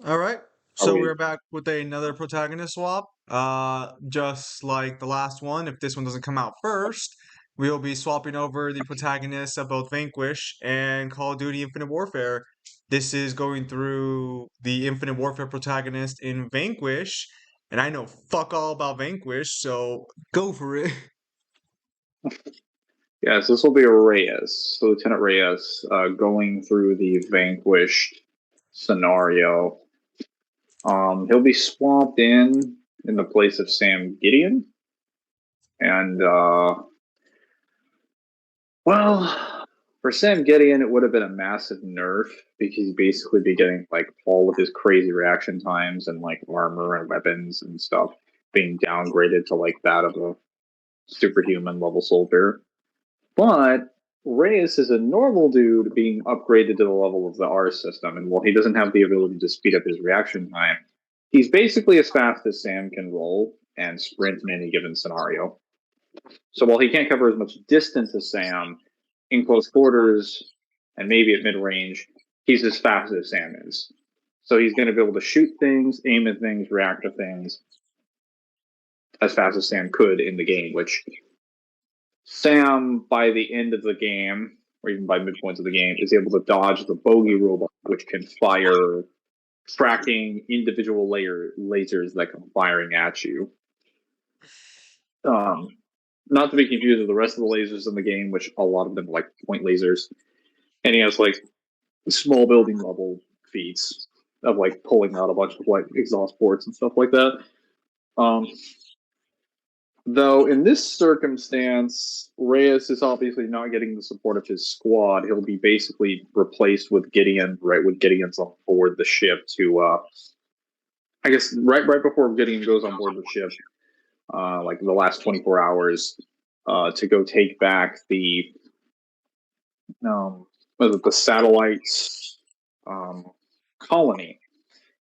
All right. Are So we? we're back with another protagonist swap. Just like the last one, if this one doesn't come out first, we'll be swapping over the protagonists of both Vanquish and Call of Duty Infinite Warfare. This is going through the Infinite Warfare protagonist in Vanquish, and I know fuck all about Vanquish, so go for it. Yes, this will be Reyes, Lieutenant Reyes, going through the Vanquished scenario. He'll be swapped in the place of Sam Gideon, and well, for Sam Gideon, it would have been a massive nerf because he'd basically be getting like all of his crazy reaction times and like armor and weapons and stuff being downgraded to like that of a superhuman level soldier. But Reyes is a normal dude being upgraded to the level of the R system, and while he doesn't have the ability to speed up his reaction time, he's basically as fast as Sam can roll and sprint in any given scenario. So while he can't cover as much distance as Sam in close quarters and maybe at mid range, he's as fast as Sam is. So he's going to be able to shoot things, aim at things, react to things as fast as Sam could in the game, which Sam, by the end of the game, or even by midpoints of the game, is able to dodge the bogey robot, which can fire tracking individual lasers that come firing at you. Um, Not to be confused with the rest of the lasers in the game, which a lot of them are like point lasers. And he has like small building level feats of like pulling out a bunch of like exhaust ports and stuff like that. Um, Though in this circumstance, Reyes is obviously not getting the support of his squad. He'll be basically replaced with Gideon, right? When Gideon's on board the ship to, I guess, right before Gideon goes on board the ship, like in the last 24 hours, to go take back um, the satellites colony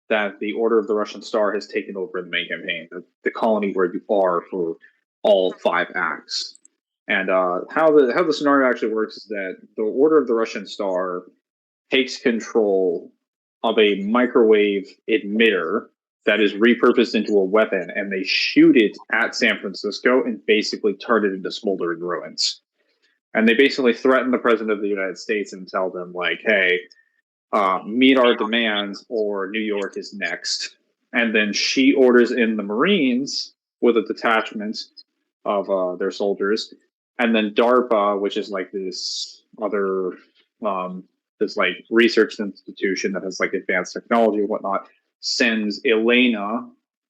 that the Order of the Russian Star has taken over in the main campaign. The colony where you are for all 5 acts. And how the scenario actually works is that the Order of the Russian Star takes control of a microwave emitter that is repurposed into a weapon, and they shoot it at San Francisco and basically turn it into smoldering ruins. And they basically threaten the president of the United States and tell them like, "Hey, meet our demands, or New York is next." And then she orders in the Marines with a detachment of their soldiers, and then DARPA, which is like this other this like research institution that has like advanced technology and whatnot, sends Elena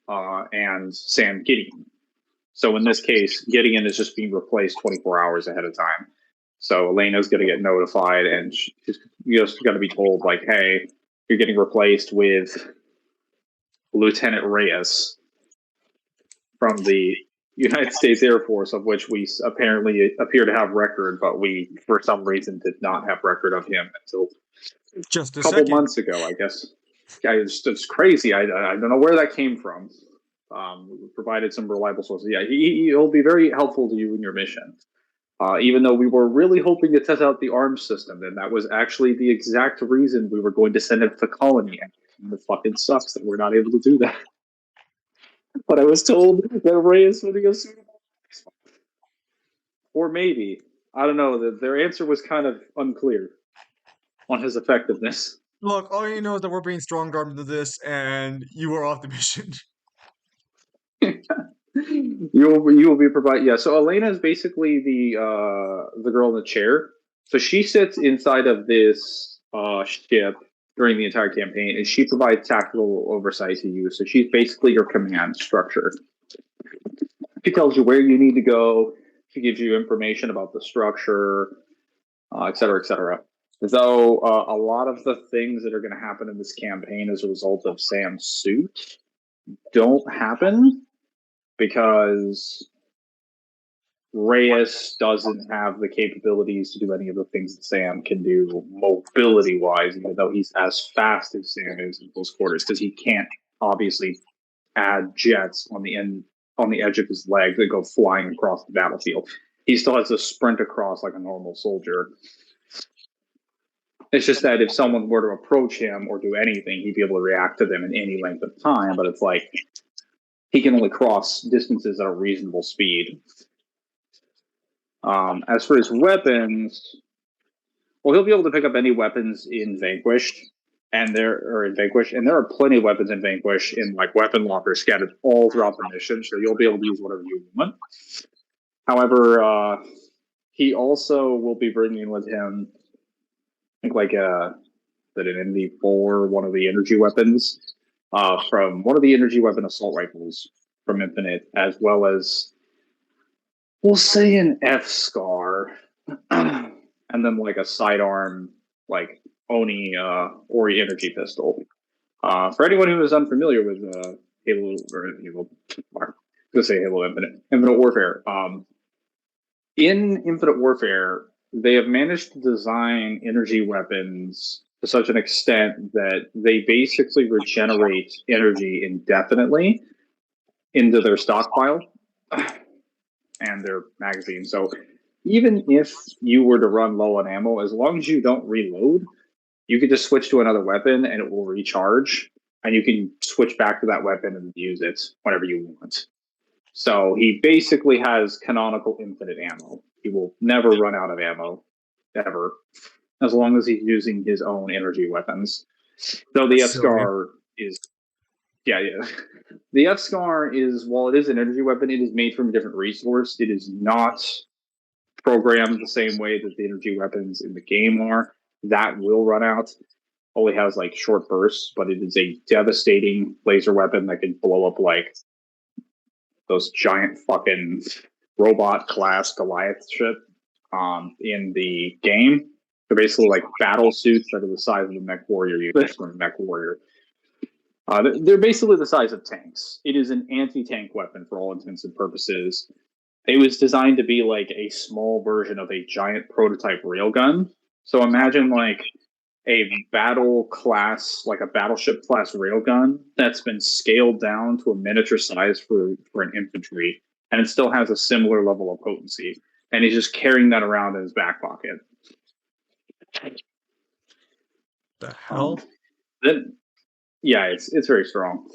and Sam Gideon. So in this case, Gideon is just being replaced 24 hours ahead of time. So Elena's going to get notified, and she's just going to be told, like, "Hey, you're getting replaced with Lieutenant Reyes from the United States Air Force, of which we apparently appear to have record, but we, for some reason, did not have record of him until Just a a couple second. months ago, I guess." Yeah, it's crazy. I don't know where that came from. We provided some reliable sources. Yeah, he'll be very helpful to you in your mission. Even though we were really hoping to test out the arms system, and that was actually the exact reason we were going to send it to the colony. And it fucking sucks that we're not able to do that. But I was told that Ray is putting us, or maybe I don't know. Their answer was kind of unclear on his effectiveness. Look, all you know is that we're being strong armed into this, and you are off the mission. You will be provided. Yeah. So Elena is basically the girl in the chair. So she sits inside of this ship during the entire campaign, and she provides tactical oversight to you. So she's basically your command structure. She tells you where you need to go. She gives you information about the structure, et cetera, et cetera. Though a lot of the things that are going to happen in this campaign as a result of Sam's suit don't happen because Reyes doesn't have the capabilities to do any of the things that Sam can do mobility wise, even though he's as fast as Sam is in close quarters, because he can't obviously add jets on the edge of his leg that go flying across the battlefield. He still has to sprint across like a normal soldier. It's just that if someone were to approach him or do anything, he'd be able to react to them in any length of time. But it's like he can only cross distances at a reasonable speed. As for his weapons, well, he'll be able to pick up any weapons in Vanquished, and there are plenty of weapons in Vanquish in like weapon lockers scattered all throughout the mission, so you'll be able to use whatever you want. However, he also will be bringing with him, I think, like an MV4, one of the energy weapons, from one of the energy weapon assault rifles from Infinite, as well as we'll say an F Scar, and then like a sidearm like Ori energy pistol. For anyone who is unfamiliar with Halo or Halo, let's say Halo Infinite Warfare. In Infinite Warfare, they have managed to design energy weapons to such an extent that they basically regenerate energy indefinitely into their stockpile and their magazine. So even if you were to run low on ammo, as long as you don't reload, you could just switch to another weapon and it will recharge, and you can switch back to that weapon and use it whenever you want. So he basically has canonical infinite ammo. He will never run out of ammo, ever, as long as he's using his own energy weapons. So the That's F silly. Scar is, yeah. The F Scar is, while it is an energy weapon, it is made from a different resource. It is not programmed the same way that the energy weapons in the game are. That will run out. Only has like short bursts, but it is a devastating laser weapon that can blow up like those giant fucking robot class Goliath ship in the game. They're basically like battle suits that are the size of a mech warrior unit from Mech Warrior. They're basically the size of tanks. It is an anti-tank weapon for all intents and purposes. It was designed to be like a small version of a giant prototype railgun. So imagine like a battle class, like a battleship class railgun that's been scaled down to a miniature size for an infantry, and it still has a similar level of potency. And he's just carrying that around in his back pocket. The Um, hell? then, yeah, it's very strong.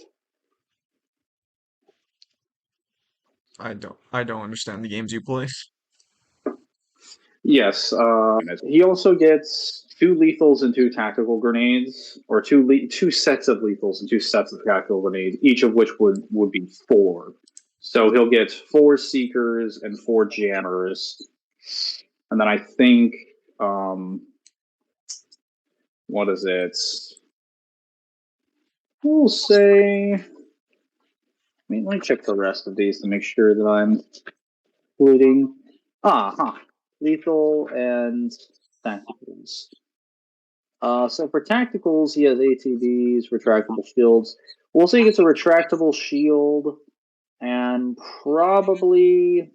I don't understand the games you play. Yes, he also gets two lethals and two tactical grenades, or two sets of lethals and two sets of tactical grenades, each of which would be four. So he'll get four seekers and four jammers, and then I think what is it? We'll say. Let me check the rest of these to make sure that I'm including. Lethal and tacticals. So for tacticals, he has ATBs, retractable shields. We'll say he gets a retractable shield and probably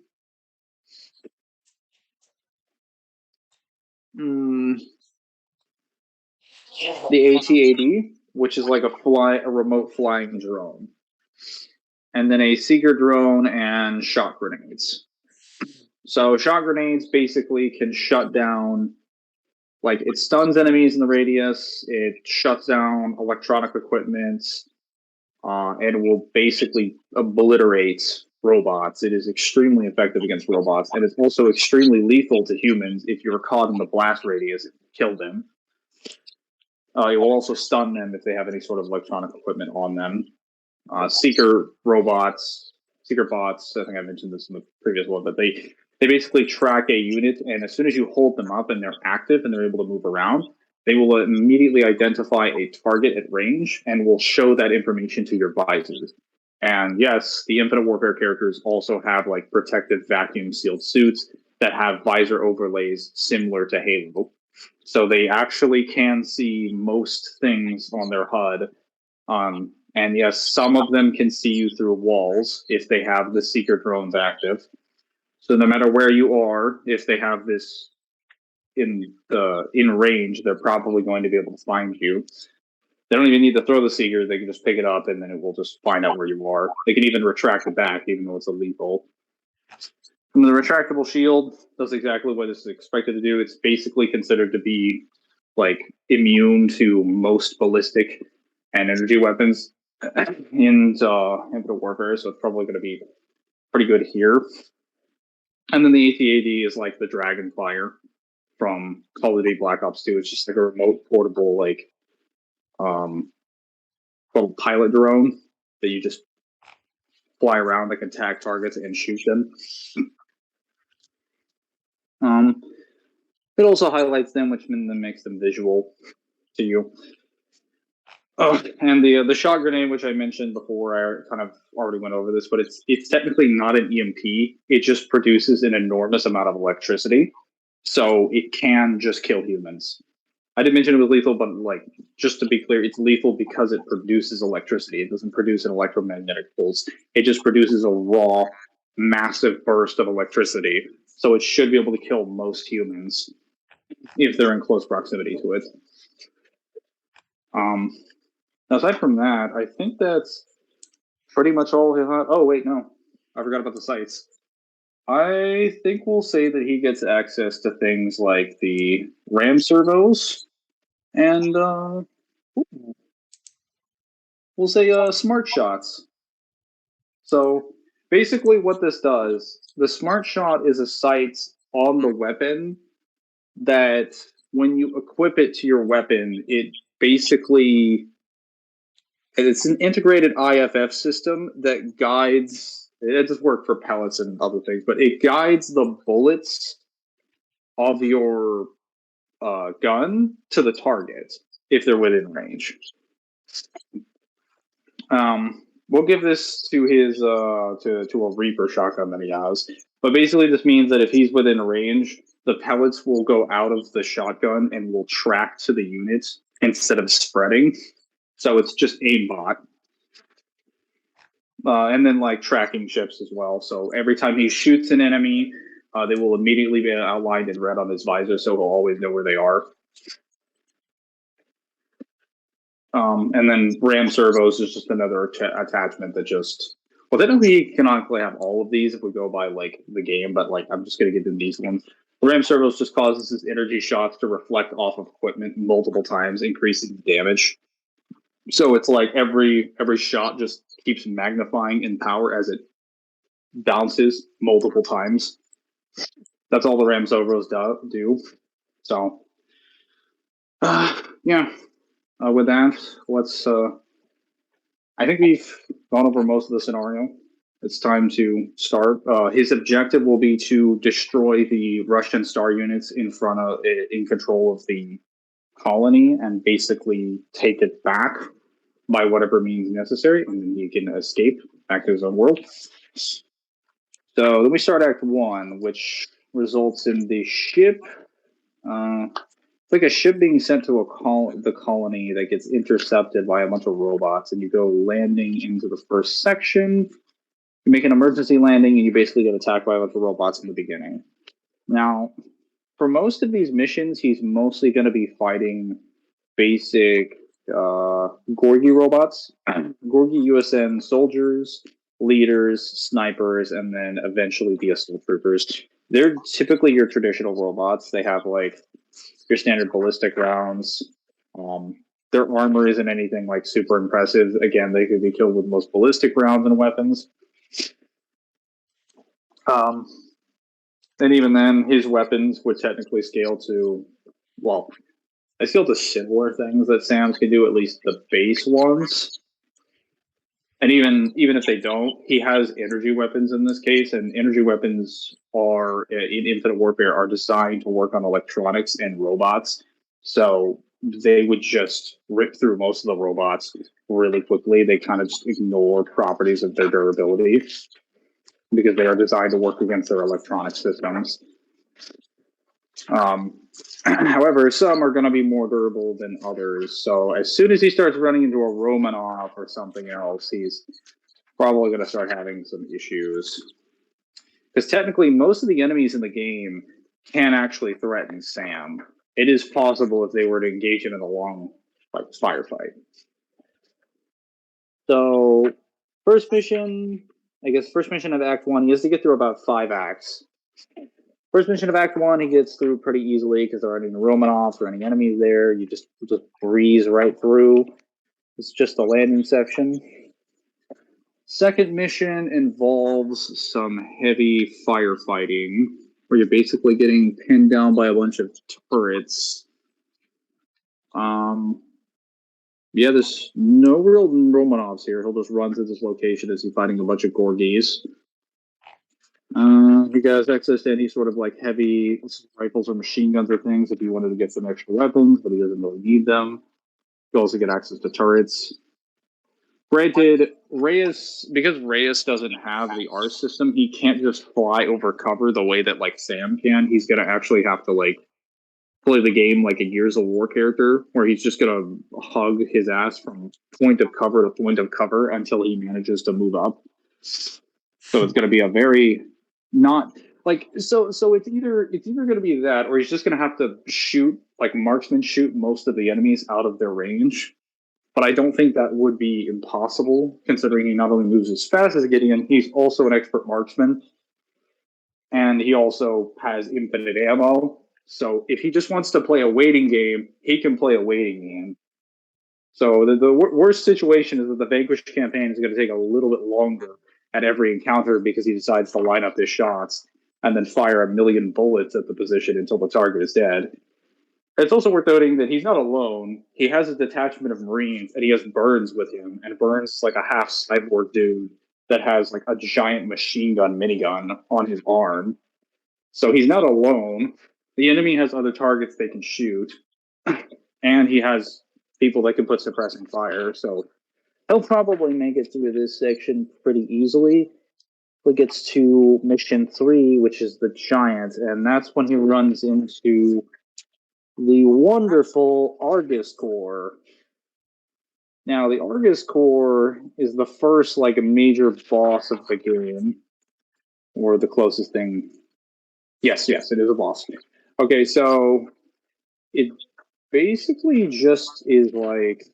the ATAD, which is like a remote flying drone, and then a seeker drone and shot grenades. So shot grenades basically can shut down, like it stuns enemies in the radius, it shuts down electronic equipment, and will basically obliterate robots. It is extremely effective against robots, and it's also extremely lethal to humans if you're caught in the blast radius and kill them. It will also stun them if they have any sort of electronic equipment on them. Seeker robots, Seeker bots, I think I mentioned this in the previous one, but they basically track a unit, and as soon as you hold them up and they're active and they're able to move around, they will immediately identify a target at range and will show that information to your visor. And yes, the Infinite Warfare characters also have like protective vacuum sealed suits that have visor overlays similar to Halo. So they actually can see most things on their HUD. And yes, some of them can see you through walls if they have the seeker drones active. So no matter where you are, if they have this in range, they're probably going to be able to find you. They don't even need to throw the seeker; they can just pick it up, and then it will just find out where you are. They can even retract it back, even though it's a lethal. And the retractable shield does exactly what it's expected to do. It's basically considered to be like immune to most ballistic and energy weapons in Infinite Warfare, so it's probably going to be pretty good here. And then the AT-AD is like the Dragonfire from Call of Duty Black Ops 2. It's just like a remote portable like little pilot drone that you just fly around that can tag targets and shoot them. It also highlights them, which then makes them visual to you. Oh, and the shot grenade, which I mentioned before, I kind of already went over this, but it's technically not an EMP. It just produces an enormous amount of electricity, so it can just kill humans. I didn't mention it was lethal, but like just to be clear, it's lethal because it produces electricity. It doesn't produce an electromagnetic pulse. It just produces a raw, massive burst of electricity. So it should be able to kill most humans if they're in close proximity to it. Aside from that, I think that's pretty much all. Oh wait, no, I forgot about the sights. I think we'll say that he gets access to things like the RAM servos and we'll say smart shots. So basically, what this does, the smart shot is a sight on the weapon that when you equip it to your weapon, it basically it's an integrated IFF system that guides. It does work for pellets and other things, but it guides the bullets of your gun to the target if they're within range. We'll give this to his to a Reaper shotgun that he has. But basically, this means that if he's within range, the pellets will go out of the shotgun and will track to the unit instead of spreading. So it's just aimbot. And then like tracking chips as well. So every time he shoots an enemy, they will immediately be outlined in red on his visor, so he'll always know where they are. And then RAM servos is just another attachment that just well, technically you canonically have all of these if we go by like the game, but like I'm just gonna get into these ones. The RAM servos just causes his energy shots to reflect off of equipment multiple times, increasing damage. So it's like every shot just keeps magnifying in power as it bounces multiple times. That's all the RAM servos do. So yeah. With that, let's I think we've gone over most of the scenario. It's time to start. His objective will be to destroy the Russian star units in control of the colony, and basically take it back by whatever means necessary, and then he can escape back to his own world. So then we start Act 1, which results in the ship. It's like a ship being sent to the colony that gets intercepted by a bunch of robots, and you go landing into the first section. You make an emergency landing, and you basically get attacked by a bunch of robots in the beginning. Now, for most of these missions, he's mostly going to be fighting basic Gorgi robots, Gorgi USN soldiers, leaders, snipers, and then eventually the assault troopers. They're typically your traditional robots. They have like your standard ballistic rounds. Their armor isn't anything like super impressive. Again, they could be killed with most ballistic rounds and weapons. And even then, his weapons would technically scale to, well, I scale to similar things that Sam's can do, at least the base ones. And even if they don't, he has energy weapons in this case, and energy weapons are in Infinite Warfare are designed to work on electronics and robots. So they would just rip through most of the robots really quickly. They kind of just ignore properties of their durability because they are designed to work against their electronic systems. However, some are going to be more durable than others. So as soon as he starts running into a Romanov or something else, he's probably going to start having some issues. Because technically, most of the enemies in the game can actually threaten Sam. It is possible if they were to engage him in a long firefight. So, first mission of Act 1, he has to get through about 5 acts. First mission of Act 1, he gets through pretty easily because there aren't any Romanovs or any enemies there. You just breeze right through. It's just the landing section. Second mission involves some heavy firefighting, where you're basically getting pinned down by a bunch of turrets. Yeah, there's no real Romanovs here. He'll just run to this location as he's fighting a bunch of Gorgies. He has access to any sort of like heavy rifles or machine guns or things if you wanted to get some extra weapons, but he doesn't really need them. You also get access to turrets. Granted, because Reyes doesn't have the R system, he can't just fly over cover the way that like Sam can. He's gonna actually have to like play the game like a Gears of War character, where he's just gonna hug his ass from point of cover to point of cover until he manages to move up. So it's gonna be a very not like so it's either gonna be that, or he's just gonna have to shoot like marksman shoot most of the enemies out of their range. But I don't think that would be impossible, considering he not only moves as fast as Gideon, he's also an expert marksman. And he also has infinite ammo. So if he just wants to play a waiting game, he can play a waiting game. So the worst situation is that the Vanquish campaign is going to take a little bit longer at every encounter because he decides to line up his shots and then fire a million bullets at the position until the target is dead. It's also worth noting that he's not alone. He has a detachment of Marines, and he has Burns with him. And Burns is like a half cyborg dude that has like a giant machine gun minigun on his arm. So he's not alone. The enemy has other targets they can shoot, and he has people that can put suppressing fire. So he'll probably make it through this section pretty easily. He gets to mission 3, which is the Giant, and that's when he runs into the wonderful Argus Core. Now, the Argus Core is the first like major boss of the game, or the closest thing. Yes, it is a boss. Okay, so it basically just is like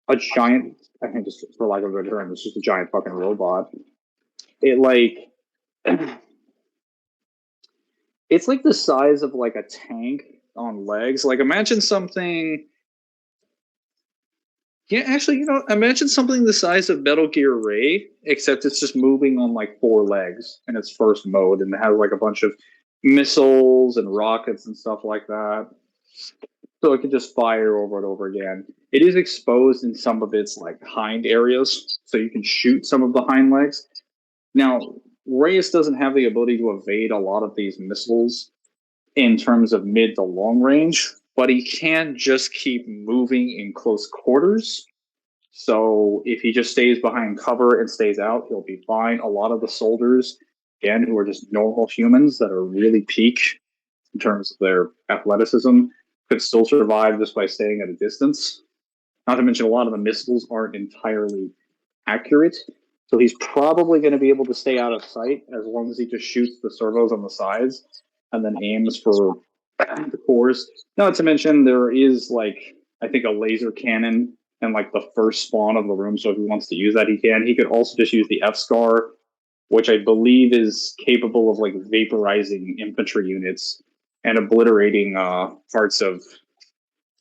a giant. I think, just for lack of a better term, it's just a giant fucking robot. It like it's like the size of like a tank on legs. Like imagine something. Yeah, actually, imagine something the size of Metal Gear Ray, except it's just moving on like 4 legs in its first mode, and it has like a bunch of missiles and rockets and stuff like that. So it can just fire over and over again. It is exposed in some of its like hind areas, so you can shoot some of the hind legs. Now, Reyes doesn't have the ability to evade a lot of these missiles in terms of mid to long range, but he can just keep moving in close quarters. So if he just stays behind cover and stays out, he'll be fine. A lot of the soldiers, again, who are just normal humans that are really peak in terms of their athleticism, could still survive just by staying at a distance. Not to mention, a lot of the missiles aren't entirely accurate. So he's probably going to be able to stay out of sight as long as he just shoots the servos on the sides and then aims for the cores. Not to mention, there is like, I think, a laser cannon and like the first spawn of the room. So if he wants to use that, he can. He could also just use the F-Scar, which I believe is capable of like vaporizing infantry units and obliterating parts of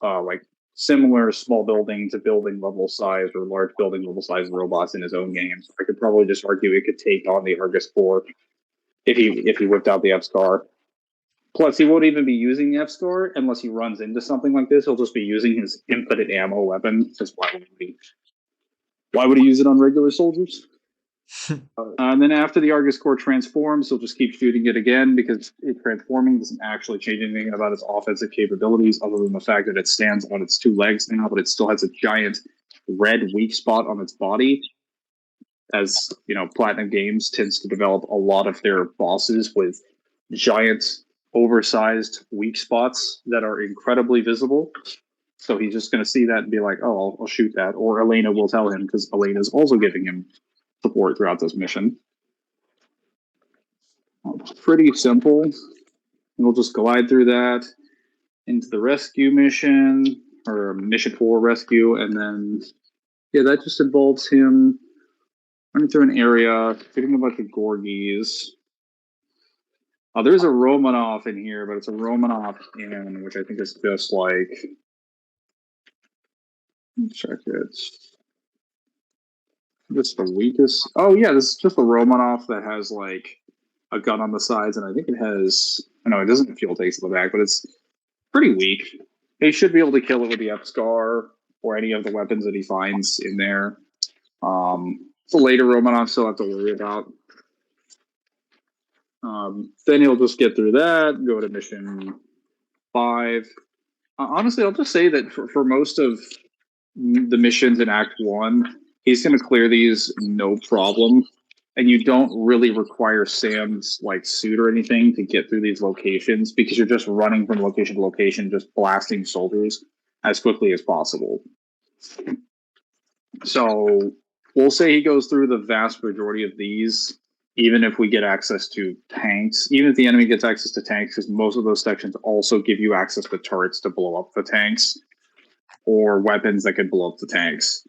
like similar small building to building level size or large building level size robots in his own games. I could probably just argue he could take on the Argus 4 if he whipped out the F-Scar. Plus, he won't even be using the F-Scar unless he runs into something like this. He'll just be using his infinite ammo weapon. Because why would he use it on regular soldiers? And then after the Argus Core transforms, he'll just keep shooting it again because it transforming doesn't actually change anything about its offensive capabilities other than the fact that it stands on its 2 legs now, but it still has a giant red weak spot on its body. As you know, Platinum Games tends to develop a lot of their bosses with giant, oversized weak spots that are incredibly visible. So he's just going to see that and be like, "Oh, I'll shoot that." Or Elena will tell him because Elena is also giving him support throughout this mission. It's pretty simple. We'll just glide through that into the rescue mission, or mission 4 rescue, and then that just involves him running through an area, getting a bunch of Gorgies. Oh, there's a Romanov in here, but it's a Romanov in, which I think is just like. Check it. Just the weakest. Oh yeah, this is just a Romanov that has like a gun on the sides, and I think it has. I know it doesn't fuel tanks in the back, but it's pretty weak. He should be able to kill it with the F Scar or any of the weapons that he finds in there. So later Romanov still have to worry about. Then he'll just get through that, go to mission 5. Honestly, I'll just say that for most of the missions in Act 1, he's going to clear these no problem. And you don't really require Sam's like suit or anything to get through these locations because you're just running from location to location, just blasting soldiers as quickly as possible. So we'll say he goes through the vast majority of these, even if we get access to tanks, even if the enemy gets access to tanks, because most of those sections also give you access to turrets to blow up the tanks or weapons that could blow up the tanks.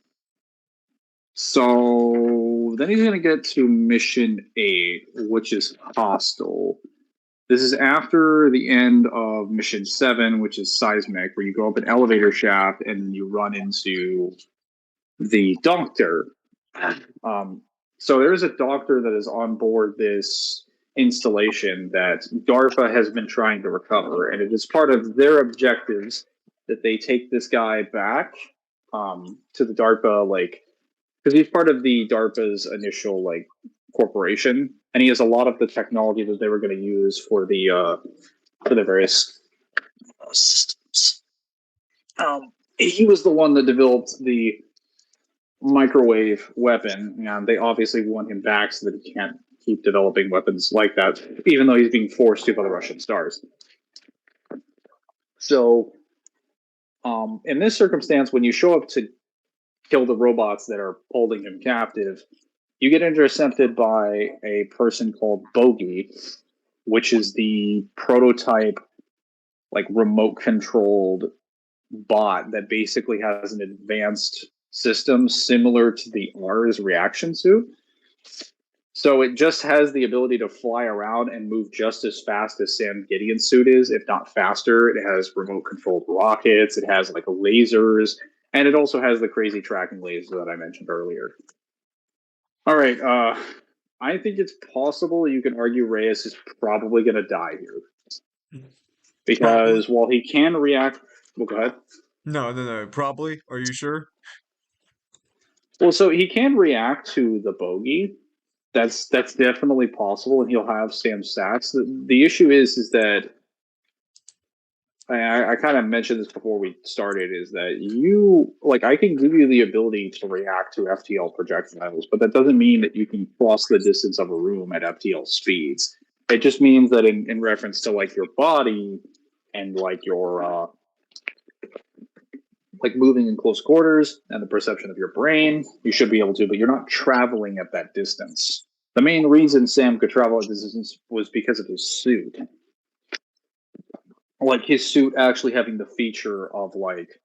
So then he's going to get to mission 8, which is hostile. This is after the end of mission 7, which is seismic, where you go up an elevator shaft and you run into the doctor. So there's a doctor that is on board this installation that DARPA has been trying to recover, and it is part of their objectives that they take this guy back to the DARPA, like, because he's part of the DARPA's initial like corporation, and he has a lot of the technology that they were going to use for the various systems. He was the one that developed the microwave weapon, and they obviously want him back so that he can't keep developing weapons like that, even though he's being forced to by the Russian stars. So, in this circumstance, when you show up to kill the robots that are holding him captive, you get intercepted by a person called Bogey, which is the prototype, like remote controlled bot that basically has an advanced system similar to the R's reaction suit. So it just has the ability to fly around and move just as fast as Sam Gideon's suit is, if not faster. It has remote controlled rockets, it has like lasers, and it also has the crazy tracking laser that I mentioned earlier. All right, I think it's possible you can argue Reyes is probably going to die here. Probably. Because while he can react, well, go ahead. No. Probably. Are you sure? Well, so he can react to the bogey. That's definitely possible, and he'll have Sam's stats. The issue is that I kind of mentioned this before we started, is that you like I can give you the ability to react to FTL projectiles, but that doesn't mean that you can cross the distance of a room at FTL speeds. It just means that in reference to like your body and like your like moving in close quarters and the perception of your brain, you should be able to, but you're not traveling at that distance. The main reason Sam could travel at this distance was because of his suit. Like his suit actually having the feature of like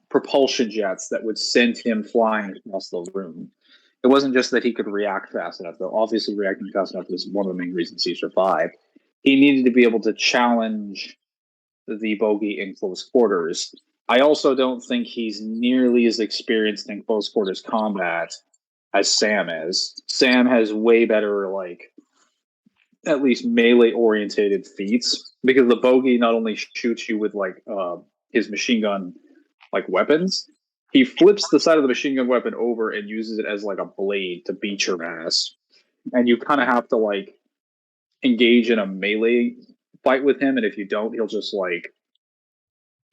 propulsion jets that would send him flying across the room. It wasn't just that he could react fast enough, though. Obviously, reacting fast enough is one of the main reasons he survived. He needed to be able to challenge the bogey in close quarters. I also don't think he's nearly as experienced in close quarters combat as Sam is. Sam has way better, like, at least melee orientated feats because the bogey not only shoots you with like his machine gun like weapons, he flips the side of the machine gun weapon over and uses it as like a blade to beat your ass. And you kind of have to like engage in a melee fight with him, and if you don't, he'll just like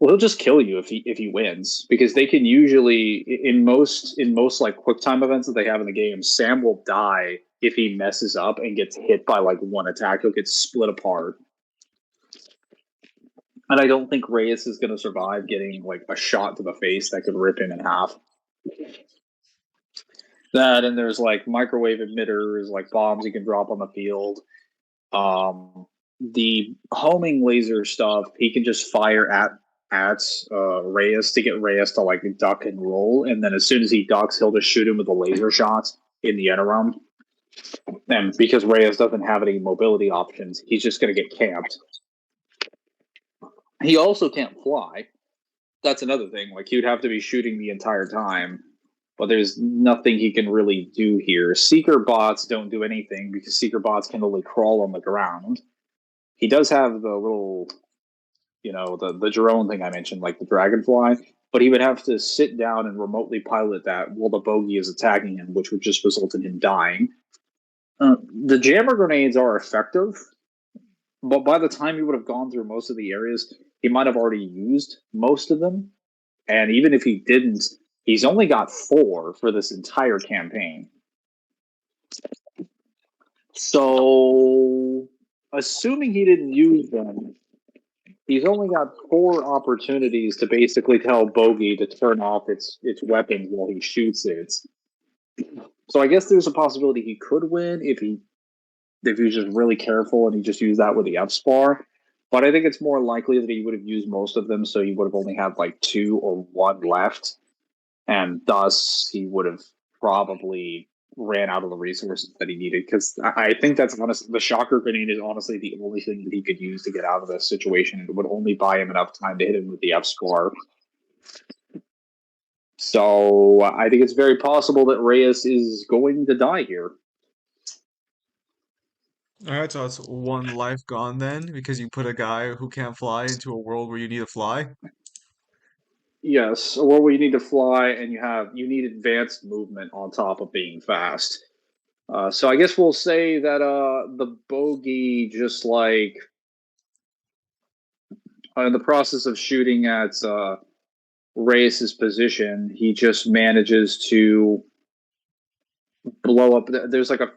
he'll just kill you if he wins because they can usually in most like quick time events that they have in the game, Sam will die if he messes up and gets hit by like one attack. He'll get split apart. And I don't think Reyes is going to survive getting like a shot to the face that could rip him in half. That and there's like microwave emitters, like bombs you can drop on the field. The homing laser stuff, he can just fire at Reyes to get Reyes to like duck and roll, and then as soon as he ducks, he'll just shoot him with a laser shot in the interim. And because Reyes doesn't have any mobility options, he's just going to get camped. He also can't fly. That's another thing. Like, he would have to be shooting the entire time, but there's nothing he can really do here. Seeker bots don't do anything because Seeker bots can only crawl on the ground. He does have the little, the drone thing I mentioned, like the dragonfly, but he would have to sit down and remotely pilot that while the bogey is attacking him, which would just result in him dying. The jammer grenades are effective, but by the time he would have gone through most of the areas, he might have already used most of them. And even if he didn't, he's only got 4 for this entire campaign. So, assuming he didn't use them, he's only got 4 opportunities to basically tell Bogey to turn off its weapons while he shoots it. So I guess there's a possibility he could win if he's just really careful and he just used that with the F-Spar. But I think it's more likely that he would have used most of them, so he would have only had like 2 or 1 left. And thus he would have probably ran out of the resources that he needed. Because I think that's honestly, the shocker grenade is honestly the only thing that he could use to get out of this situation. It would only buy him enough time to hit him with the F-Spar. So I think it's very possible that Reyes is going to die here. Alright, so that's 1 life gone then, because you put a guy who can't fly into a world where you need to fly. Yes, or where you need to fly and you need advanced movement on top of being fast. So I guess we'll say that the bogey just like in the process of shooting at Reyes's position, he just manages to blow up. There's like a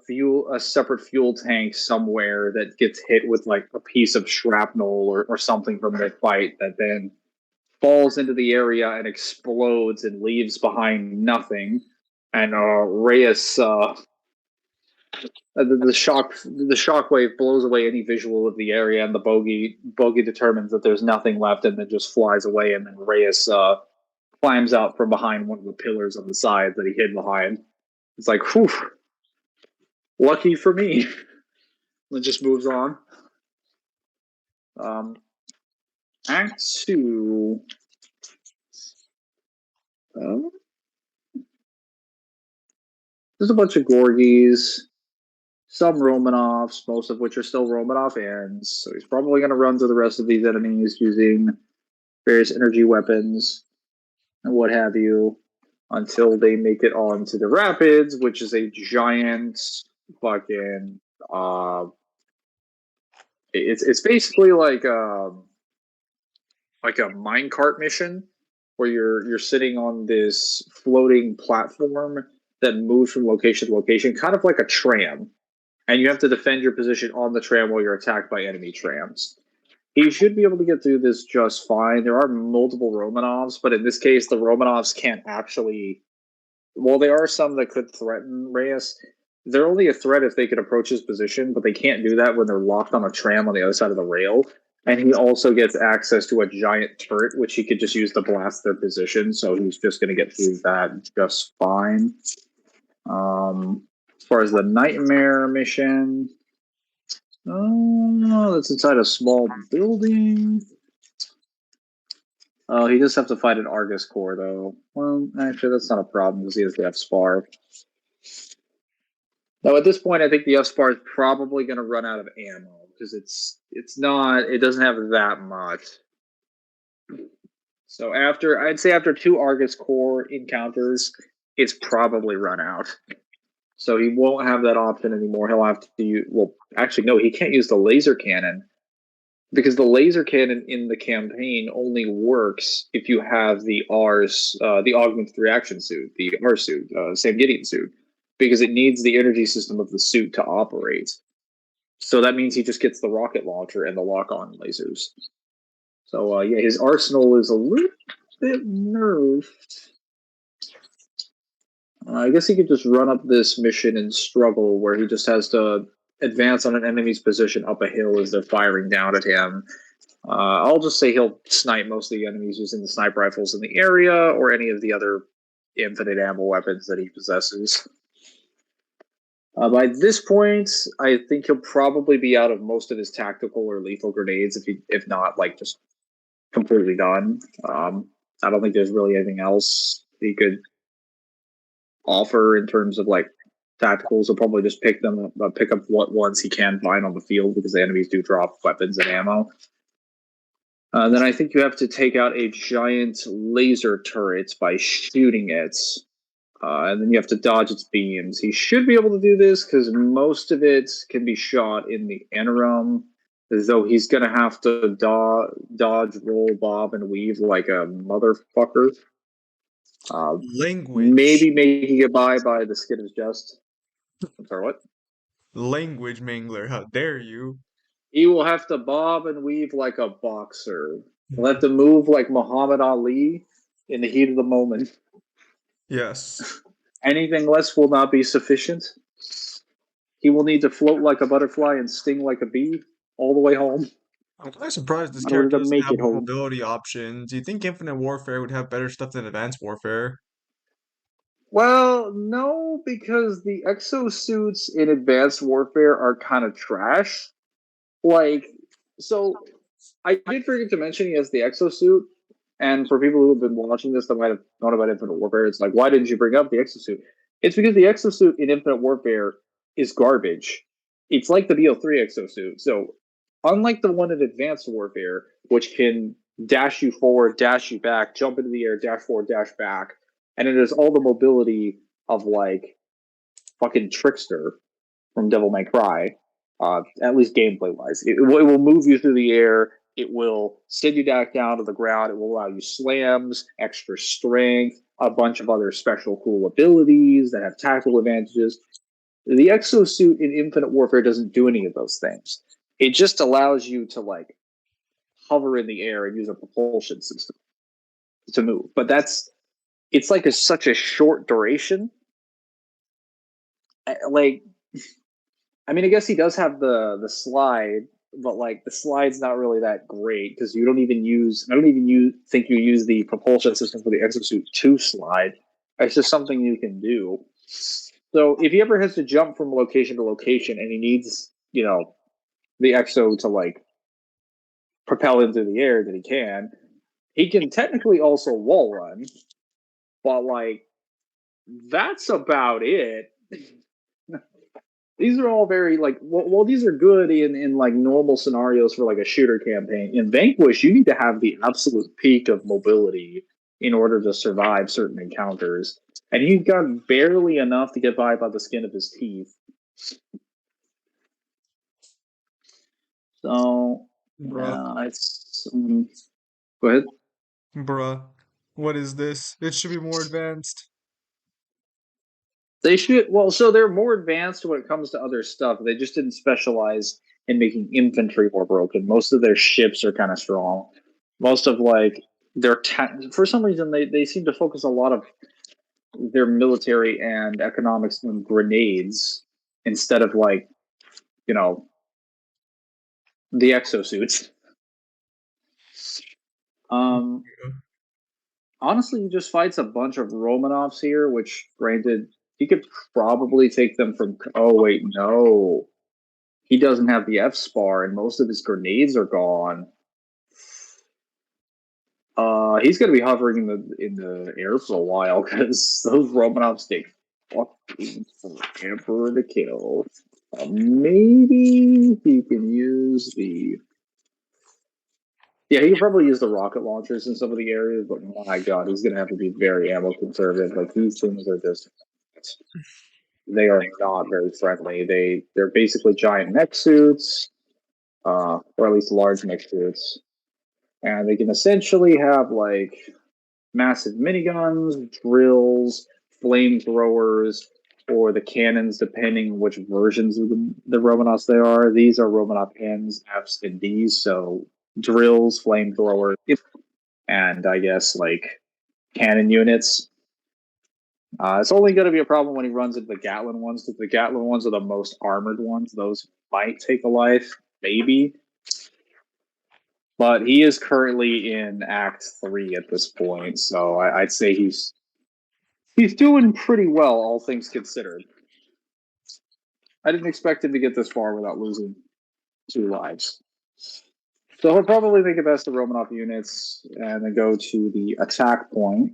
separate fuel tank somewhere that gets hit with like a piece of shrapnel or something from the fight that then falls into the area and explodes and leaves behind nothing. And Reyes, the shock wave blows away any visual of the area, and the bogey determines that there's nothing left, and then just flies away. And then Reyes climbs out from behind one of the pillars on the side that he hid behind. It's like, whew, lucky for me. And just moves on. Um, Act 2. There's a bunch of Gorgies, some Romanovs, most of which are still Romanov ends. So he's probably going to run to the rest of these enemies using various energy weapons and what have you until they make it onto the rapids, which is a giant fucking. It's basically like a minecart mission where you're sitting on this floating platform that moves from location to location, kind of like a tram, and you have to defend your position on the tram while you're attacked by enemy trams. He should be able to get through this just fine. There are multiple Romanovs, but in this case, the Romanovs can't actually. Well, there are some that could threaten Reyes. They're only a threat if they can approach his position, but they can't do that when they're locked on a tram on the other side of the rail. And he also gets access to a giant turret, which he could just use to blast their position. So he's just going to get through that just fine. As far as the Nightmare mission, that's inside a small building. Oh, he does have to fight an Argus core, though. Well, actually, that's not a problem because he has the F-Spar. Now, at this point, I think the F-Spar is probably going to run out of ammo because it doesn't have that much. So I'd say after 2 Argus core encounters, it's probably run out. So he won't have that option anymore. He'll have to use, well, actually, no, he can't use the laser cannon because the laser cannon in the campaign only works if you have the augmented reaction suit, the R suit, Sam Gideon suit, because it needs the energy system of the suit to operate. So that means he just gets the rocket launcher and the lock-on lasers. So yeah, his arsenal is a little bit nerfed. I guess he could just run up this mission and struggle where he just has to advance on an enemy's position up a hill as they're firing down at him. I'll just say he'll snipe most of the enemies using the sniper rifles in the area or any of the other infinite ammo weapons that he possesses. By this point, I think he'll probably be out of most of his tactical or lethal grenades, if not like just completely done. I don't think there's really anything else he could offer in terms of like tacticals. He'll probably just pick up what ones he can find on the field because the enemies do drop weapons and ammo. Then I think you have to take out a giant laser turret by shooting it. And then you have to dodge its beams. He should be able to do this because most of it can be shot in the interim, as though he's going to have to dodge, roll, bob, and weave like a motherfucker. Language. Maybe making it by the skin of his chest. I'm sorry, what? Language mangler, how dare you? He will have to bob and weave like a boxer. He'll have to move like Muhammad Ali in the heat of the moment. Yes. Anything less will not be sufficient. He will need to float like a butterfly and sting like a bee all the way home I'm kind of surprised this in order character to doesn't make have it more home. mobility options. Do you think Infinite Warfare would have better stuff than Advanced Warfare? Well, no, because the exosuits in Advanced Warfare are kind of trash. Like, so I did forget to mention he has the exosuit. And for people who have been watching this that might have known about Infinite Warfare, it's like, why didn't you bring up the exosuit? It's because the exosuit in Infinite Warfare is garbage. It's like the BO3 exosuit. So, unlike the one in Advanced Warfare, which can dash you forward, dash you back, jump into the air, dash forward, dash back, and it has all the mobility of like fucking Trickster from Devil May Cry, at least gameplay wise. It will move you through the air. It will send you back down to the ground. It will allow you slams, extra strength, a bunch of other special cool abilities that have tactical advantages. The exosuit in Infinite Warfare doesn't do any of those things. It just allows you to like hover in the air and use a propulsion system to move. But it's like such a short duration. Like I mean, I guess he does have the slide, but like the slide's not really that great because you don't even use. I don't even think you use the propulsion system for the exosuit to slide. It's just something you can do. So if he ever has to jump from location to location and he needs, the exo to like propel him through the air, that he can. He can technically also wall run, but like that's about it. These are all very like well these are good in like normal scenarios for like a shooter campaign. In Vanquish, you need to have the absolute peak of mobility in order to survive certain encounters. And he got barely enough to get by the skin of his teeth. So Bruh. yeah, it's go ahead. Bruh. What is this? It should be more advanced. They should so they're more advanced when it comes to other stuff. They just didn't specialize in making infantry more broken. Most of their ships are kind of strong. Most of like for some reason they seem to focus a lot of their military and economics on grenades instead of like, you know, the exosuits. Um Honestly, he just fights a bunch of Romanovs here, which granted he could probably take them from oh wait, no. He doesn't have the F spar, and most of his grenades are gone. He's gonna be hovering in the air for a while because those Romanovs take fucking forever to kill. Maybe he can use the. Yeah, he can probably use the rocket launchers in some of the areas, but my god, he's gonna have to be very ammo conservative. Like these things are just. They are not very friendly. They're basically giant mech suits, or at least large mech suits, and they can essentially have like massive miniguns, drills, flamethrowers, or the cannons, depending which versions of the Romanovs they are. These are Romanov N's, F's, and D's, so drills, flamethrowers, and I guess like cannon units. It's only going to be a problem when he runs into the Gatlin ones, because the Gatlin ones are the most armored ones. Those might take a life, maybe. But he is currently in Act 3 at this point, so I'd say he's doing pretty well, all things considered. I didn't expect him to get this far without losing 2 lives. So he'll probably make it best to Romanov units and then go to the attack point.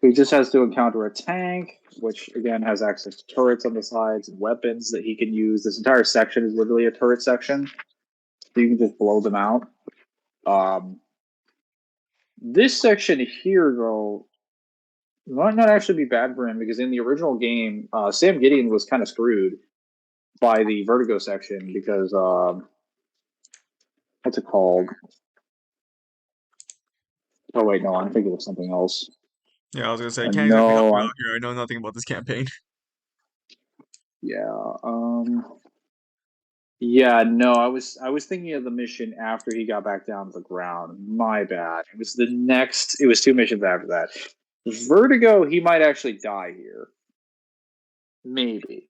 He just has to encounter a tank, which again has access to turrets on the sides and weapons that he can use. This entire section is literally a turret section, so you can just blow them out. This section here, though, might not actually be bad for him because in the original game, Sam Gideon was kind of screwed by the Vertigo section because what's it called? Oh wait, no, I'm thinking of something else. Yeah, I was gonna say, I can't exactly help No, you out here. I know nothing about this campaign. yeah, yeah, no, I was thinking of the mission after he got back down to the ground. My bad. It was the next. It was 2 missions after that. Vertigo, he might actually die here. Maybe.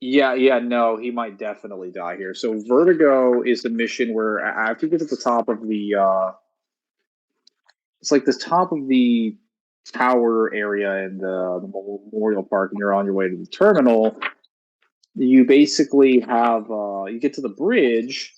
Yeah, yeah, no, he might definitely die here. So Vertigo is the mission where after you get to the top of the it's like the top of the tower area in the memorial park and you're on your way to the terminal, you basically have you get to the bridge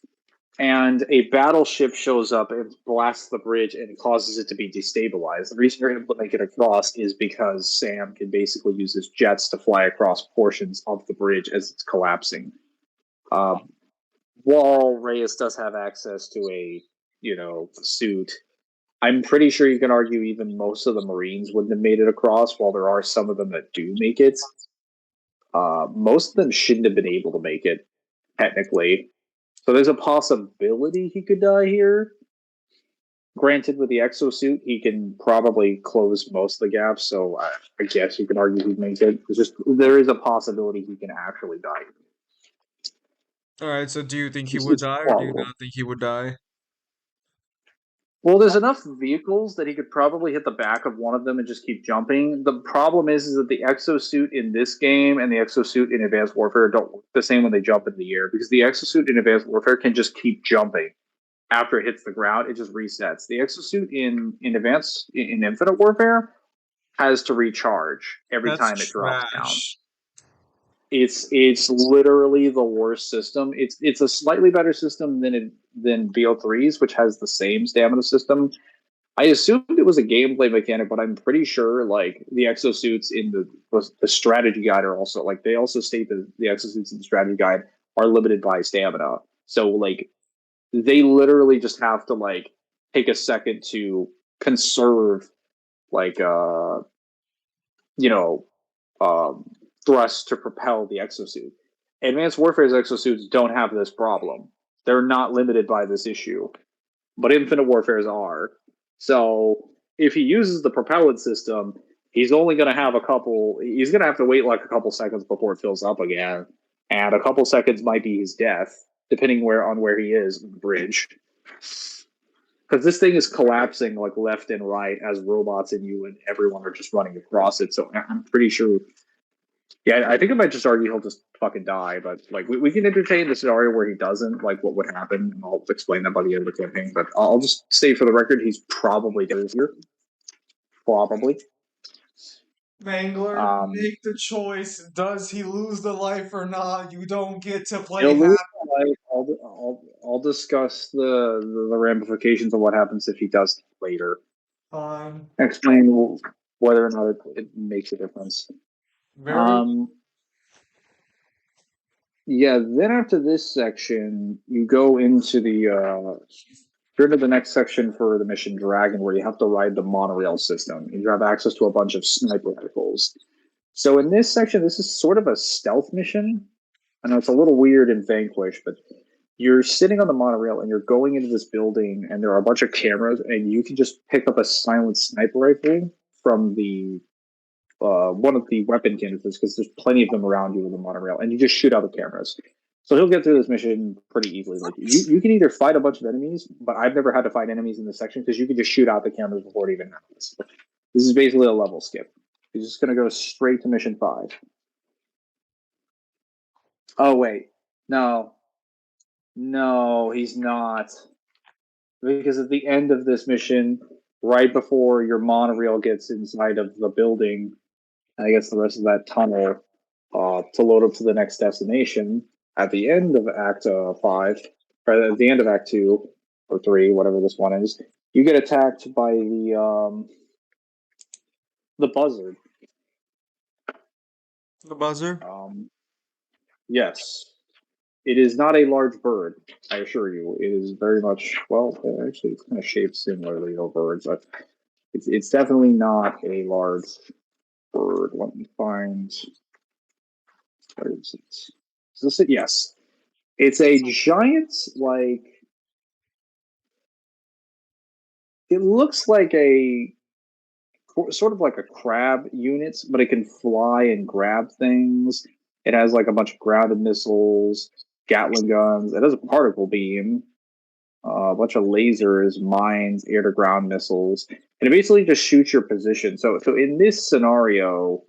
and a battleship shows up and blasts the bridge and causes it to be destabilized. The reason you're able to make it across is because Sam can basically use his jets to fly across portions of the bridge as it's collapsing. While Reyes does have access to a suit, I'm pretty sure you can argue even most of the Marines wouldn't have made it across. While there are some of them that do make it, most of them shouldn't have been able to make it technically. So there's a possibility he could die here. Granted, with the exosuit, he can probably close most of the gaps. So I guess you can argue he'd make it. It's just there is a possibility he can actually die. All right, so do you think he would It's die, or do you probable. not think he would die? Well, there's enough vehicles that he could probably hit the back of one of them and just keep jumping. The problem is that the exosuit in this game and the exosuit in Advanced Warfare don't work the same when they jump in the air because the exosuit in Advanced Warfare can just keep jumping after it hits the ground. It just resets. The exosuit in Infinite Warfare has to recharge every That's time it drops down. trash. It's literally the worst system. It's a slightly better system than BO3's, which has the same stamina system. I assumed it was a gameplay mechanic, but I'm pretty sure like the exosuits in the strategy guide are also like they also state that the exosuits in the strategy guide are limited by stamina. So like they literally just have to like take a second to conserve like you know um, thrust to propel the exosuit. Advanced Warfare's exosuits don't have this problem. They're not limited by this issue, but Infinite Warfare's are. So if he uses the propellant system, he's only going to have a couple. He's going to have to wait like a couple seconds before it fills up again, and a couple seconds might be his death, depending where he is on the bridge. Because this thing is collapsing like left and right as robots and you and everyone are just running across it. So I'm pretty sure. Yeah, I think I might just argue he'll just fucking die. But like we can entertain the scenario where he doesn't, like what would happen, and I'll explain that by the end of the campaign. But I'll just say for the record, he's probably dead here. Probably. Mangler, Um, make the choice. Does he lose the life or not? You don't get to play he'll lose half life. I'll discuss the ramifications of what happens if he does later. time. Explain whether or not it makes a difference. Very Um, yeah, then after this section, you go into you're into the next section for the mission Dragon, where you have to ride the monorail system. You have access to a bunch of sniper rifles. So in this section, this is sort of a stealth mission. I know it's a little weird in Vanquish, but you're sitting on the monorail and you're going into this building, and there are a bunch of cameras, and you can just pick up a silent sniper rifle from the one of the weapon canisters because there's plenty of them around you in the monorail, and you just shoot out the cameras. So he'll get through this mission pretty easily. Like you can either fight a bunch of enemies, but I've never had to fight enemies in this section because you can just shoot out the cameras before it even happens. This is basically a level skip. He's just going to go straight to mission 5. Oh wait, no, no, he's not. Because at the end of this mission, right before your monorail gets inside of the building, I guess the rest of that tunnel to load up to the next destination. At the end of Act 5, or at the end of Act 2 or 3, whatever this one is, you get attacked by the buzzard. The buzzer. Yes, it is not a large bird. I assure you, it is very much actually, it's kind of shaped similarly to birds, but it's definitely not a large bird. Let me find. Where is it? Is this it? Yes, it's a giant, like it looks like a sort of like a crab unit, but it can fly and grab things. It has like a bunch of grounded missiles, Gatling guns. It has a particle beam, a bunch of lasers, mines, air to ground missiles, and it basically just shoots your position. So in this scenario,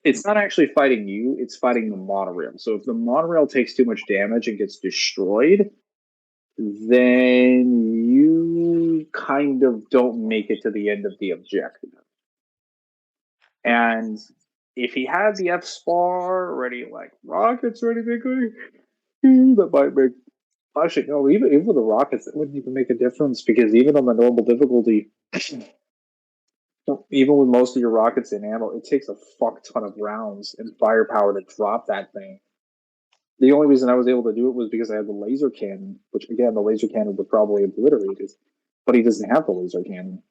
it's not actually fighting you; it's fighting the monorail. So if the monorail takes too much damage and gets destroyed, then you kind of don't make it to the end of the objective. And if he had the F spar ready, like rockets or anything, that might make. Actually, no, even with the rockets, it wouldn't even make a difference because even on the normal difficulty, even with most of your rockets in ammo, it takes a fuck ton of rounds and firepower to drop that thing. The only reason I was able to do it was because I had the laser cannon, which again, the laser cannon would probably obliterate it, but he doesn't have the laser cannon.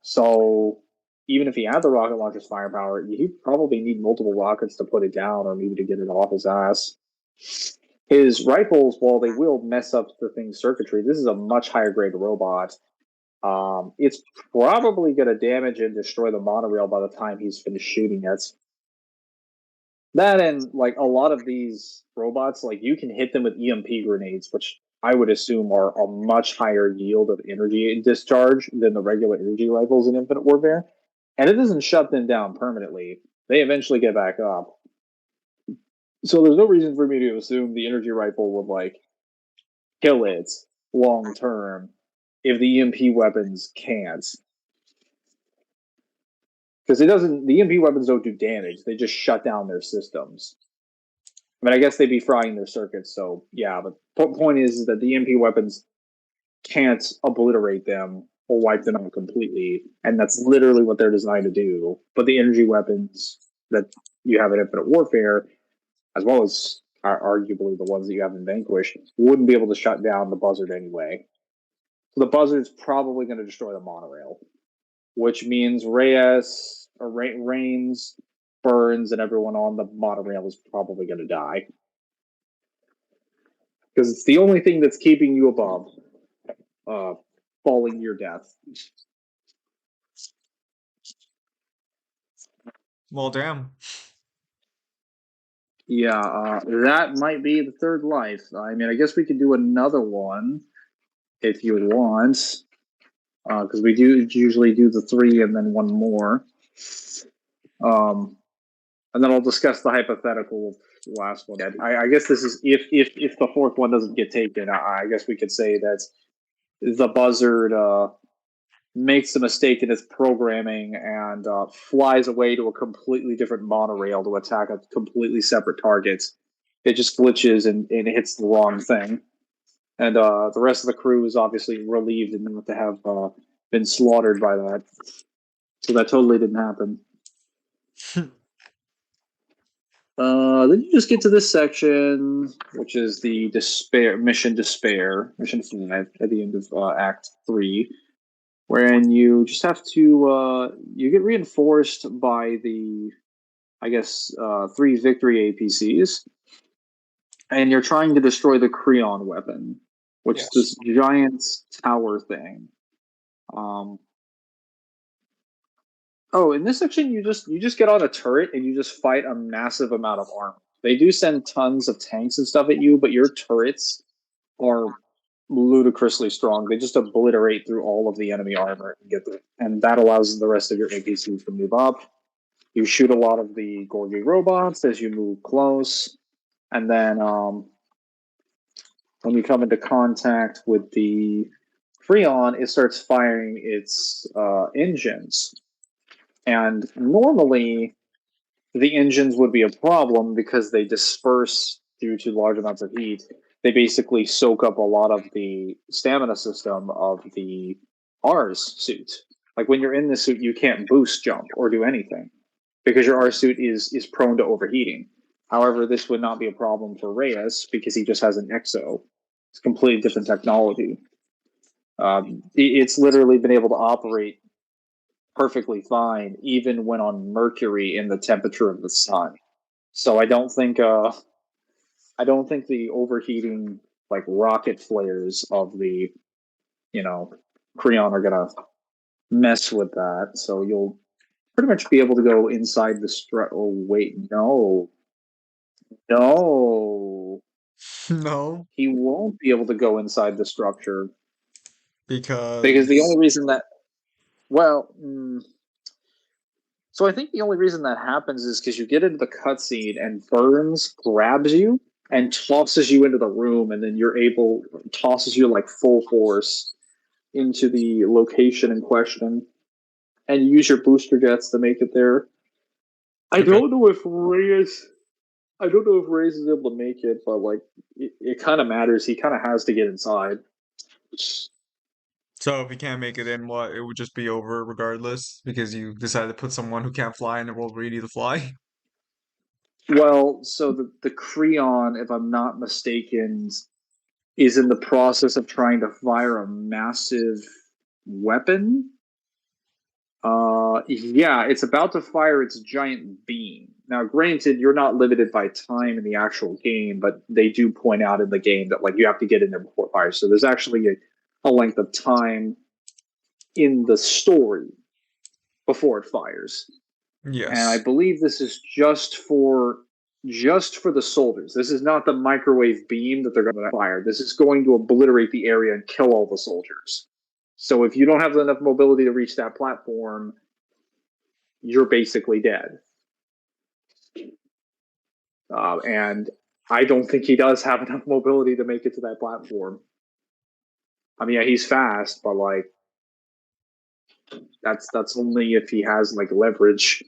So even if he had the rocket launcher's firepower, he'd probably need multiple rockets to put it down or maybe to get it off his ass. His rifles, while they will mess up the thing's circuitry, this is a much higher grade robot. It's probably going to damage and destroy the monorail by the time he's finished shooting it. That and like a lot of these robots, like you can hit them with EMP grenades, which I would assume are a much higher yield of energy discharge than the regular energy rifles in Infinite Warfare. And it doesn't shut them down permanently. They eventually get back up. So there's no reason for me to assume the energy rifle would like kill it long term if the EMP weapons can't. Because it doesn't the EMP weapons don't do damage, they just shut down their systems. I mean, I guess they'd be frying their circuits, so yeah. But the point is that the EMP weapons can't obliterate them or wipe them out completely, and that's literally what they're designed to do. But the energy weapons that you have in Infinite Warfare, as well as arguably the ones that you have in Vanquish, wouldn't be able to shut down the buzzard anyway. So the buzzard's probably going to destroy the monorail, which means Reyes or Reigns, Burns, and everyone on the monorail is probably going to die because it's the only thing that's keeping you above falling to your death. Well, damn. Yeah, that might be the third life. I mean, I guess we could do another one if you want, because we do usually do the 3 and then one more. And then I'll discuss the hypothetical last one. I guess this is if the fourth one doesn't get taken. I guess we could say that the buzzard makes a mistake in its programming and flies away to a completely different monorail to attack a completely separate target. It just glitches and hits the wrong thing. And the rest of the crew is obviously relieved and not to have been slaughtered by that. So that totally didn't happen. Then you just get to this section, which is the mission 5 at the end of Act 3, wherein you just have to you get reinforced by the, I guess, 3 victory APCs, and you're trying to destroy the Creon weapon, which Yes. is this giant tower thing. Oh, in this section, you just get on a turret and you just fight a massive amount of armor. They do send tons of tanks and stuff at you, but your turrets are ludicrously strong. They just obliterate through all of the enemy armor and get there. And that allows the rest of your APCs to move up. You shoot a lot of the Gorgie robots as you move close, and then when you come into contact with the Freon, it starts firing its engines. And normally, the engines would be a problem because they disperse due to large amounts of heat. They basically soak up a lot of the stamina system of the R's suit. Like when you're in the suit, you can't boost, jump, or do anything because your R suit is prone to overheating. However, this would not be a problem for Reyes because he just has an exo. It's completely different technology. It's literally been able to operate perfectly fine, even when on Mercury in the temperature of the sun. So I don't think the overheating like rocket flares of the you know Creon are gonna mess with that. So you'll pretty much be able to go inside the Oh wait, no, no, No, he won't be able to go inside the structure because the because only reason that well. So I think the only reason that happens is because you get into the cutscene and Burns grabs you and tosses you into the room, and then you're able tosses you like full force into the location in question, and you use your booster jets to make it there. I okay. don't know if Reyes. I don't know if Reyes is able to make it, but like it kind of matters. He kind of has to get inside. So if you can't make it in, what, it would just be over regardless because you decided to put someone who can't fly in a world where you need to fly. Well, so the Creon, if I'm not mistaken, is in the process of trying to fire a massive weapon. Yeah, it's about to fire its giant beam. Now, granted, you're not limited by time in the actual game, but they do point out in the game that like you have to get in there before it fires. So there's actually a length of time in the story before it fires. And I Yes. believe this is just for the soldiers. This is not the microwave beam that they're going to fire. This is going to obliterate the area and kill all the soldiers. So if you don't have enough mobility to reach that platform, you're basically dead. And I don't think he does have enough mobility to make it to that platform. I mean, yeah, he's fast, but like that's only if he has like leverage.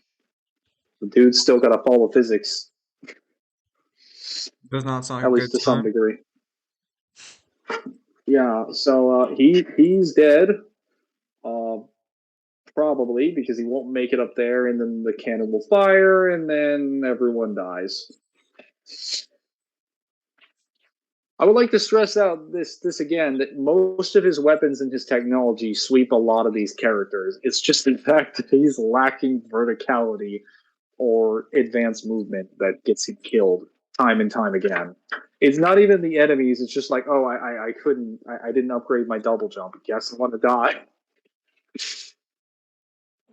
The dude's still got to follow physics, Does not sound like at a good least to some time. degree. Yeah, so he's dead. Uh, Probably because he won't make it up there, and then the cannon will fire, and then everyone dies. I would like to stress out this again that most of his weapons and his technology sweep a lot of these characters. It's just the fact that he's lacking verticality or advanced movement that gets him killed time and time again. It's not even the enemies. It's just like, oh, I couldn't, I didn't upgrade my double jump. Guess I want to die.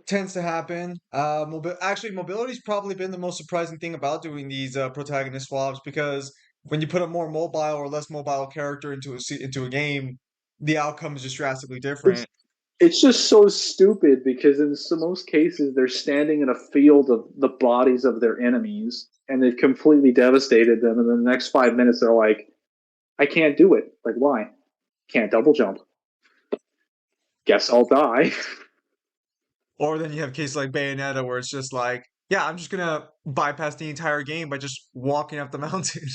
Tends to happen. Actually, mobility's probably been the most surprising thing about doing these protagonist swaps because when you put a more mobile or less mobile character into into a game, the outcome is just drastically different. It's it's just so stupid because in most cases they're standing in a field of the bodies of their enemies and they've completely devastated them. And in the next 5 minutes they're like, I can't do it. Like, why? Can't double jump. Guess I'll die. Or then you have cases like Bayonetta where it's just like, yeah, I'm just gonna bypass the entire game by just walking up the mountain.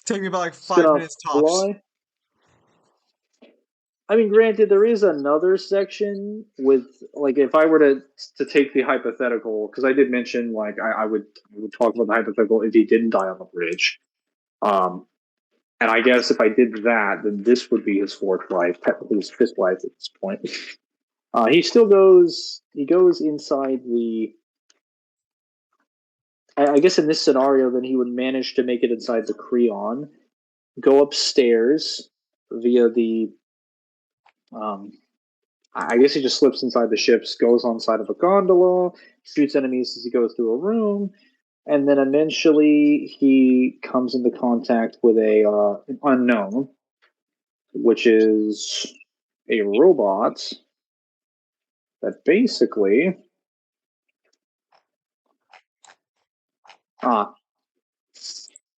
Take me about like Just five gonna minutes tops. fly. I mean, granted, there is another section with like if I were to take the hypothetical, because I did mention like I would talk about the hypothetical if he didn't die on the bridge. Um, And I guess if I did that, then this would be his fourth life, technically his fifth life at this point. He still goes. He goes inside the. I guess in this scenario, then he would manage to make it inside the Creon, go upstairs via the. Um, I guess he just slips inside the ships, goes on side of a gondola, shoots enemies as he goes through a room, and then eventually he comes into contact with an unknown, which is a robot that basically ah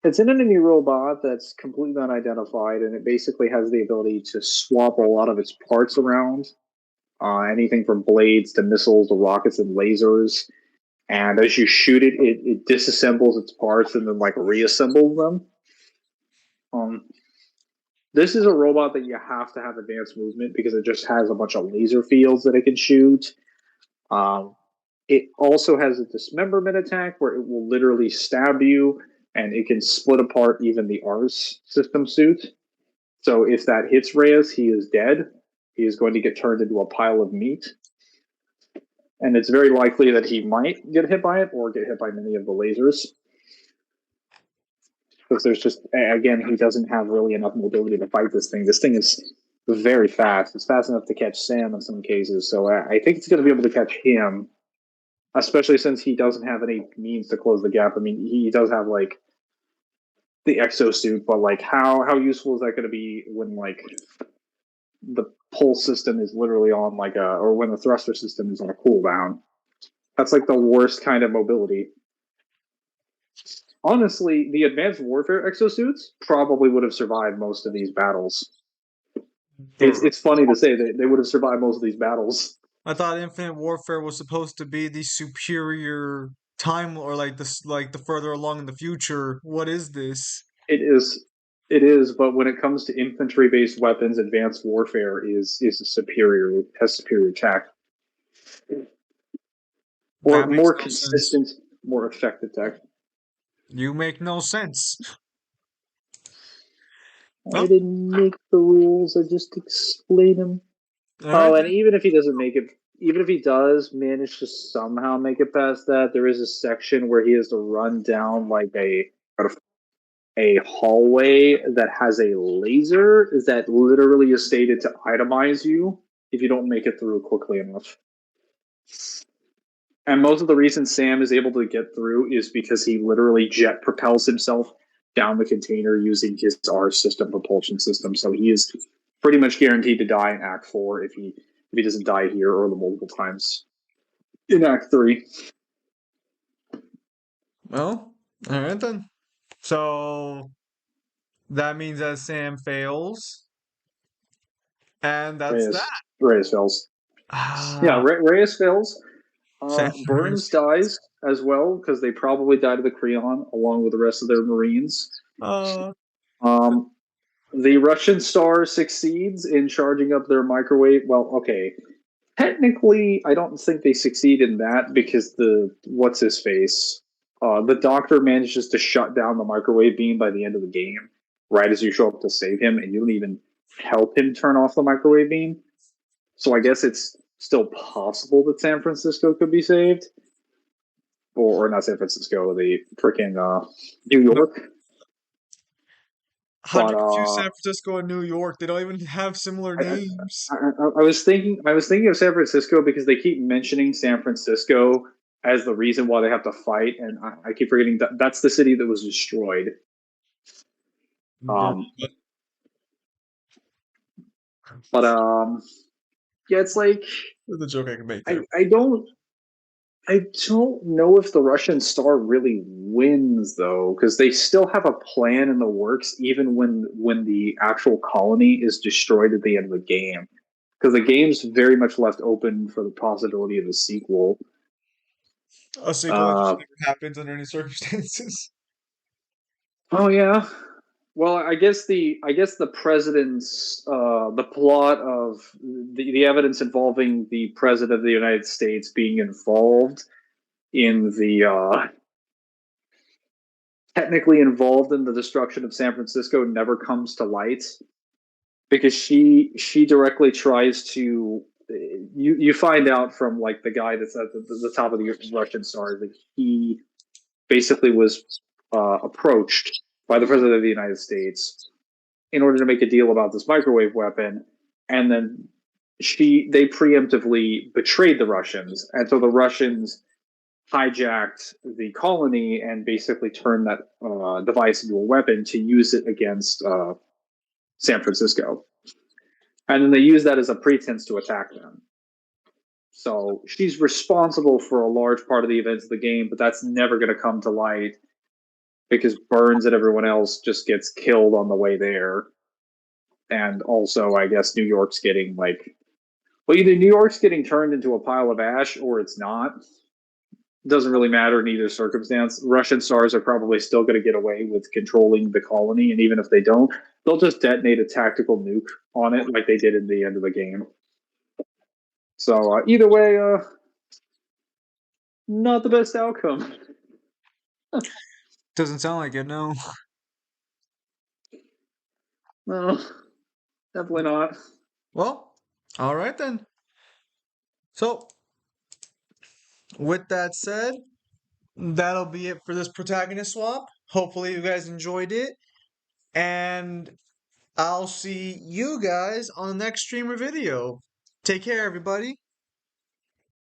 it's an enemy robot that's completely unidentified and it basically has the ability to swap a lot of its parts around anything from blades to missiles to rockets and lasers. And as you shoot it, it disassembles its parts and then like reassembles them. Um, this is a robot that you have to have advanced movement because it just has a bunch of laser fields that it can shoot. Um, it also has a dismemberment attack where it will literally stab you, and it can split apart even the Ars system suit. So if that hits Reyes, he is dead. He is going to get turned into a pile of meat. And it's very likely that he might get hit by it or get hit by many of the lasers. Because there's just, again, he doesn't have really enough mobility to fight this thing. This thing is very fast. It's fast enough to catch Sam in some cases. So I think it's going to be able to catch him, especially since he doesn't have any means to close the gap. I mean, he does have like the exosuit, but like how useful is that going to be when like the pull system is literally on like a, or when the thruster system is on a cooldown? That's like the worst kind of mobility. Honestly, the advanced warfare exosuits probably would have survived most of these battles. It's funny to say that they would have survived most of these battles. I thought Infinite Warfare was supposed to be the superior time, or like this, like the further along in the future. What is this? It is, but when it comes to infantry-based weapons, advanced warfare is a superior, has superior tech, or That makes more no sense. consistent, more effective tech. You make no sense. I Well, didn't make the rules; I just explain them. all right Oh, and then. even if he doesn't make it, even if he does manage to somehow make it past that, there is a section where he has to run down like a hallway that has a laser that literally is stated to itemize you if you don't make it through quickly enough. And most of the reason Sam is able to get through is because he literally jet propels himself down the container using his R system propulsion system. So he is pretty much guaranteed to die in Act 4 if he doesn't die here or the multiple times in Act 3. Well, all right then. So that means that Sam fails, and that's that. Reyes fails. Yeah, Ah, Reyes fails. Sam Burns fails. dies as well because they probably died of the Creon along with the rest of their Marines. Uh, Um, the Russian Star succeeds in charging up their microwave. Well, okay, technically, I don't think they succeed in that because the what's his face, the Doctor manages to shut down the microwave beam by the end of the game, right as you show up to save him, and you don't even help him turn off the microwave beam. So I guess it's still possible that San Francisco could be saved, or not San Francisco, the freaking New no, York. how'd But you confuse San Francisco and New York? They don't even have similar I, names. I was thinking of San Francisco because they keep mentioning San Francisco as the reason why they have to fight, and I keep forgetting that that's the city that was destroyed. Yeah, Um, but yeah, it's like that's a joke I can make I, there. I don't I don't know if the Russian Star really wins though, because they still have a plan in the works, even when the actual colony is destroyed at the end of the game. Because the game's very much left open for the possibility of a sequel. A sequel that just Uh, never happens under any circumstances. oh yeah. Well, I guess the president's the plot of the evidence involving the president of the United States being involved in the technically involved in the destruction of San Francisco never comes to light because she directly tries to you find out from like the guy that's at the top of the Russian Star that he basically was approached by the president of the United States in order to make a deal about this microwave weapon, and then they preemptively betrayed the Russians, and so the Russians hijacked the colony and basically turned that device into a weapon to use it against San Francisco, and then they used that as a pretense to attack them. So she's responsible for a large part of the events of the game, but that's never going to come to light because Burns and everyone else just gets killed on the way there. And also, I guess New York's getting like Well, either New York's getting turned into a pile of ash or it's not. Doesn't really matter in either circumstance. Russian stars are probably still going to get away with controlling the colony, and even if they don't, they'll just detonate a tactical nuke on it like they did in the end of the game. So either way, not the best outcome. Doesn't sound like it, no. No, definitely not. Well, all right then. So, with that said, that'll be it for this protagonist swap. Hopefully, you guys enjoyed it, and I'll see you guys on the next stream or video. Take care, everybody.